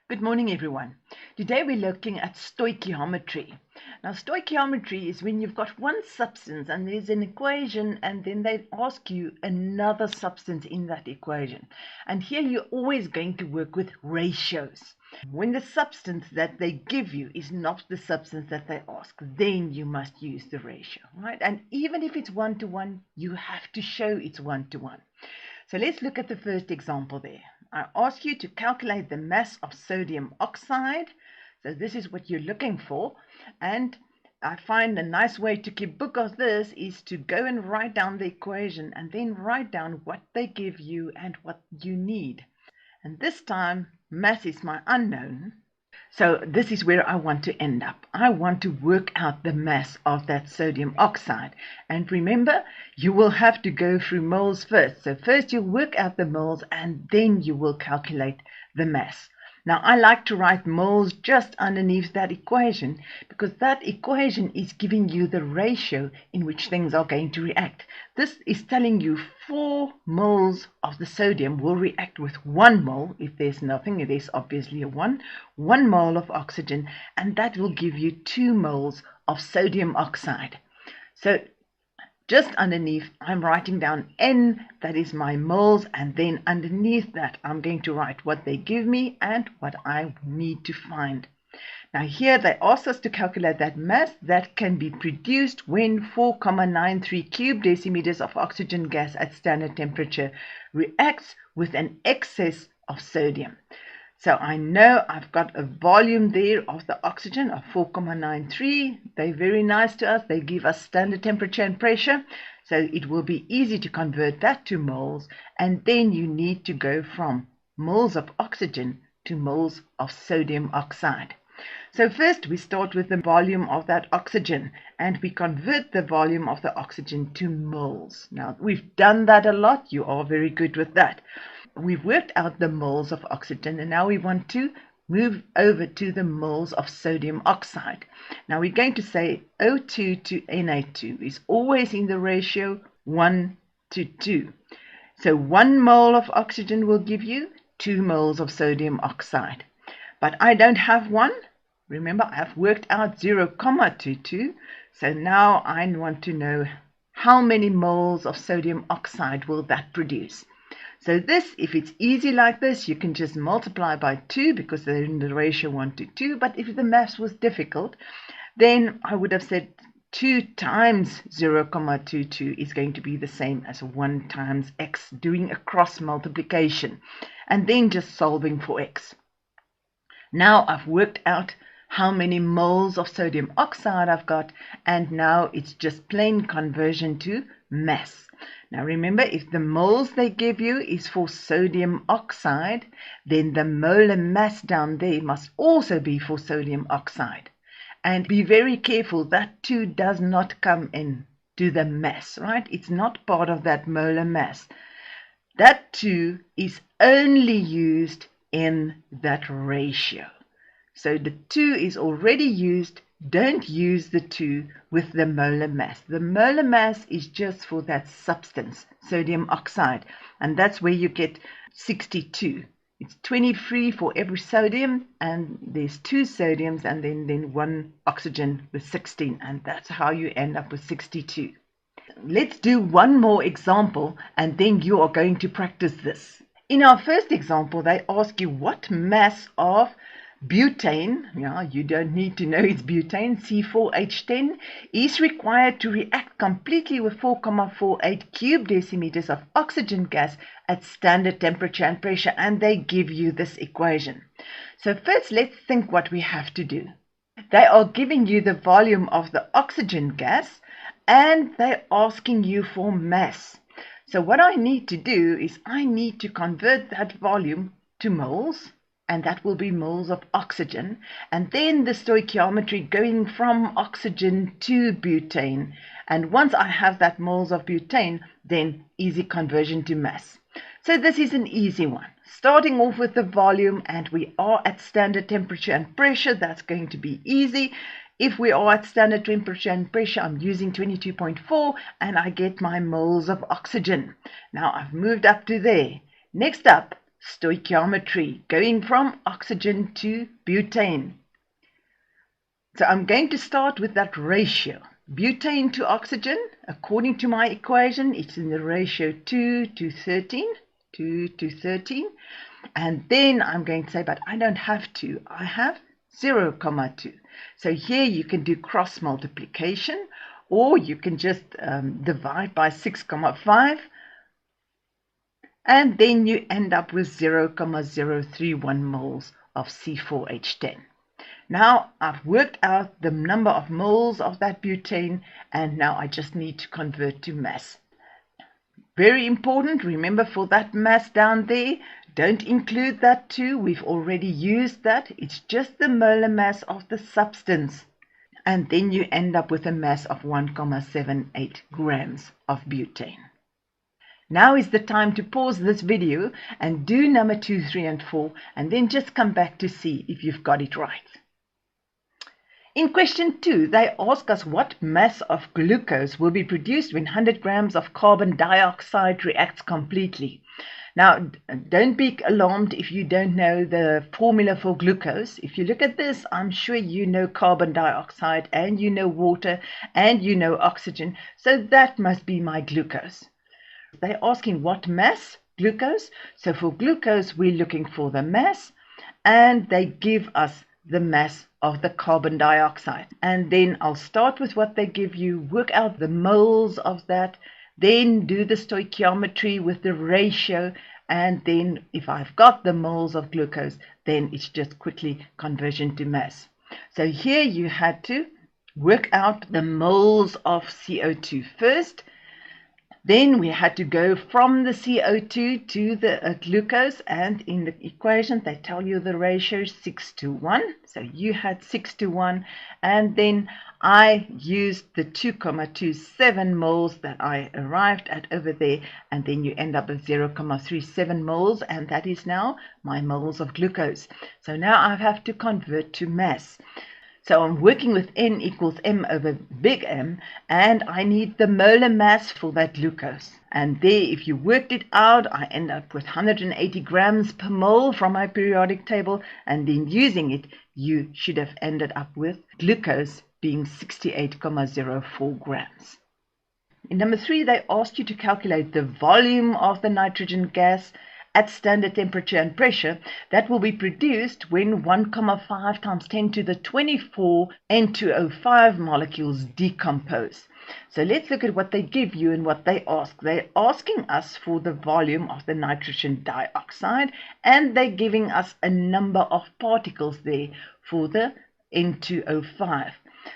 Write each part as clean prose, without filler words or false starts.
Good morning, everyone. Today we're looking at stoichiometry. Now, stoichiometry is when you've got one substance and there's an equation, and then they ask you another substance in that equation. And here you're always going to work with ratios. When the substance that they give you is not the substance that they ask, then you must use the ratio, right? And even if it's 1-to-1, you have to show it's 1-to-1. So let's look at the first example there. I ask you to calculate the mass of sodium oxide. So this is what you're looking for. And I find a nice way to keep book of this is to go and write down the equation and then write down what they give you and what you need. And this time, mass is my unknown. So this is where I want to end up. I want to work out the mass of that sodium oxide. And remember, you will have to go through moles first. So first you'll work out the moles and then you will calculate the mass. Now I like to write moles just underneath that equation because that equation is giving you the ratio in which things are going to react. This is telling you 4 moles of the sodium will react with 1 mole. If there's nothing, there's obviously a 1 mole of oxygen, and that will give you 2 moles of sodium oxide. So just underneath, I'm writing down N, that is my moles, and then underneath that, I'm going to write what they give me and what I need to find. Now here, they ask us to calculate that mass that can be produced when 4,93 cubic decimeters of oxygen gas at standard temperature reacts with an excess of sodium. So I know I've got a volume there of the oxygen of 4,93. They're very nice to us. They give us standard temperature and pressure. So it will be easy to convert that to moles. And then you need to go from moles of oxygen to moles of sodium oxide. So first we start with the volume of that oxygen and we convert the volume of the oxygen to moles. Now we've done that a lot. You are very good with that. We've worked out the moles of oxygen and now we want to move over to the moles of sodium oxide. Now we're going to say O2 to Na2 is always in the ratio 1-to-2. So 1 mole of oxygen will give you 2 moles of sodium oxide. But I don't have 1. Remember, I've worked out 0,22. So now I want to know how many moles of sodium oxide will that produce. So this, if it's easy like this, you can just multiply by 2 because they're in the ratio 1-to-2. But if the maths was difficult, then I would have said 2 times 0,22 is going to be the same as 1 times x, doing a cross multiplication, and then just solving for x. Now I've worked out how many moles of sodium oxide I've got, and now it's just plain conversion to mass. Now remember, if the moles they give you is for sodium oxide, then the molar mass down there must also be for sodium oxide. And be very careful, that 2 does not come in to the mass, right? It's not part of that molar mass. That 2 is only used in that ratio. So the 2 is already used. Don't use the 2 with the molar mass. The molar mass is just for that substance, sodium oxide, and that's where you get 62. It's 23 for every sodium, and there's 2 sodiums and then 1 oxygen with 16, and that's how you end up with 62. Let's do one more example, and then you are going to practice this. In our first example, they ask you what mass of butane, you don't need to know it's butane, C4H10, is required to react completely with 4,48 cubic decimeters of oxygen gas at standard temperature and pressure, and they give you this equation. So first, let's think what we have to do. They are giving you the volume of the oxygen gas, and they're asking you for mass. So what I need to do is I need to convert that volume to moles, and that will be moles of oxygen, and then the stoichiometry going from oxygen to butane. And once I have that moles of butane, then easy conversion to mass. So this is an easy one. Starting off with the volume, and we are at standard temperature and pressure, that's going to be easy. If we are at standard temperature and pressure, I'm using 22.4, and I get my moles of oxygen. Now I've moved up to there. Next up, stoichiometry, going from oxygen to butane. So I'm going to start with that ratio. Butane to oxygen, according to my equation, it's in the ratio 2 to 13. 2 to 13. And then I'm going to say, but I don't have 2. I have 0,2. So here you can do cross multiplication, or you can just divide by 6,5. And then you end up with 0,031 moles of C4H10. Now I've worked out the number of moles of that butane, and now I just need to convert to mass. Very important, remember, for that mass down there, don't include that 2. We've already used that. It's just the molar mass of the substance. And then you end up with a mass of 1,78 grams of butane. Now is the time to pause this video and do number 2, 3, and 4, and then just come back to see if you've got it right. In question 2, they ask us what mass of glucose will be produced when 100 grams of carbon dioxide reacts completely. Now, don't be alarmed if you don't know the formula for glucose. If you look at this, I'm sure you know carbon dioxide, and you know water, and you know oxygen, so that must be my glucose. They're asking what mass glucose. So for glucose, we're looking for the mass, and they give us the mass of the carbon dioxide. And then I'll start with what they give you, work out the moles of that, then do the stoichiometry with the ratio, and then if I've got the moles of glucose, then it's just quickly conversion to mass. So here you had to work out the moles of CO2 first. Then we had to go from the CO2 to the glucose, and in the equation they tell you the ratio is 6 to 1. So you had 6 to 1, and then I used the 2,27 moles that I arrived at over there, and then you end up with 0,37 moles, and that is now my moles of glucose. So now I have to convert to mass. So I'm working with N equals M over big M, and I need the molar mass for that glucose. And there, if you worked it out, I end up with 180 grams per mole from my periodic table, and then using it, you should have ended up with glucose being 68,04 grams. In number 3, they asked you to calculate the volume of the nitrogen gas at standard temperature and pressure that will be produced when 1,5 times 10 to the 24 N2O5 molecules decompose. So let's look at what they give you and what they ask. They're asking us for the volume of the nitrogen dioxide, and they're giving us a number of particles there for the N2O5.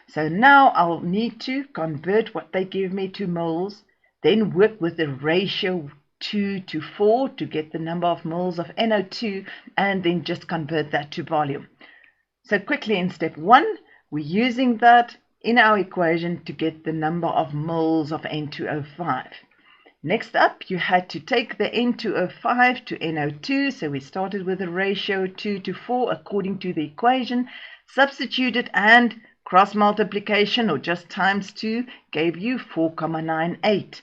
So now I'll need to convert what they give me to moles, then work with the ratio 2 to 4 to get the number of moles of NO2, and then just convert that to volume. So quickly in step 1, we're using that in our equation to get the number of moles of N2O5. Next up, you had to take the N2O5 to NO2, so we started with a ratio 2 to 4 according to the equation, substituted, and cross multiplication, or just times 2, gave you 4,98.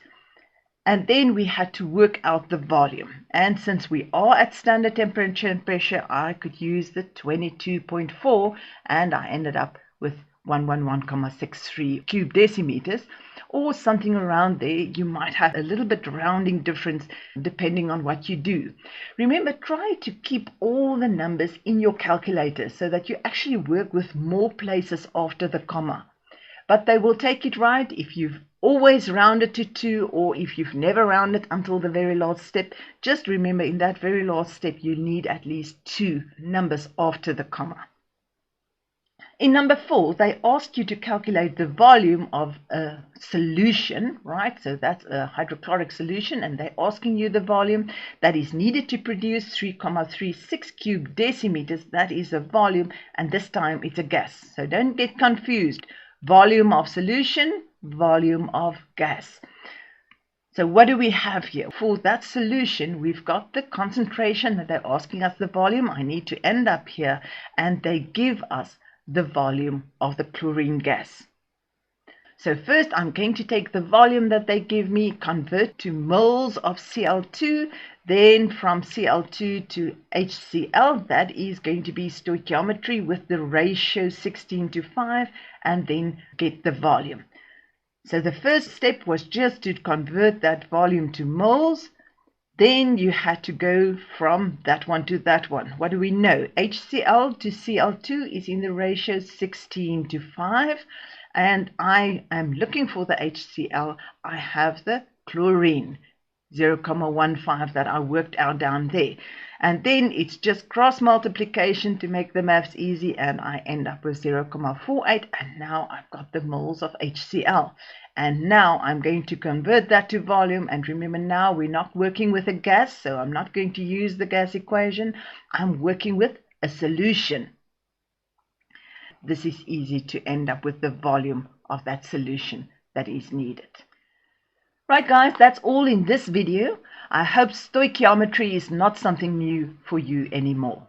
And then we had to work out the volume. And since we are at standard temperature and pressure, I could use the 22.4, and I ended up with 111,63 cube decimeters, or something around there. You might have a little bit rounding difference depending on what you do. Remember, try to keep all the numbers in your calculator so that you actually work with more places after the comma. But they will take it right if you've always rounded to 2, or if you've never rounded until the very last step. Just remember, in that very last step, you need at least 2 numbers after the comma. In number 4, they asked you to calculate the volume of a solution, right? So that's a hydrochloric solution, and they're asking you the volume that is needed to produce 3,36 cube decimeters. That is a volume, and this time it's a gas. So don't get confused. Volume of solution, volume of gas. So what do we have here? For that solution, we've got the concentration that they're asking us the volume. I need to end up here, and they give us the volume of the chlorine gas. So first I'm going to take the volume that they give me, convert to moles of Cl2, then from Cl2 to HCl, that is going to be stoichiometry with the ratio 16:5, and then get the volume. So the first step was just to convert that volume to moles. Then you had to go from that one to that one. What do we know? HCl to Cl2 is in the ratio 16:5. And I am looking for the HCl. I have the chlorine, 0.15 that I worked out down there. And then it's just cross multiplication to make the maths easy, and I end up with 0.48, and now I've got the moles of HCl. And now I'm going to convert that to volume, and remember now we're not working with a gas, so I'm not going to use the gas equation. I'm working with a solution. This is easy to end up with the volume of that solution that is needed. Right guys, that's all in this video. I hope stoichiometry is not something new for you anymore.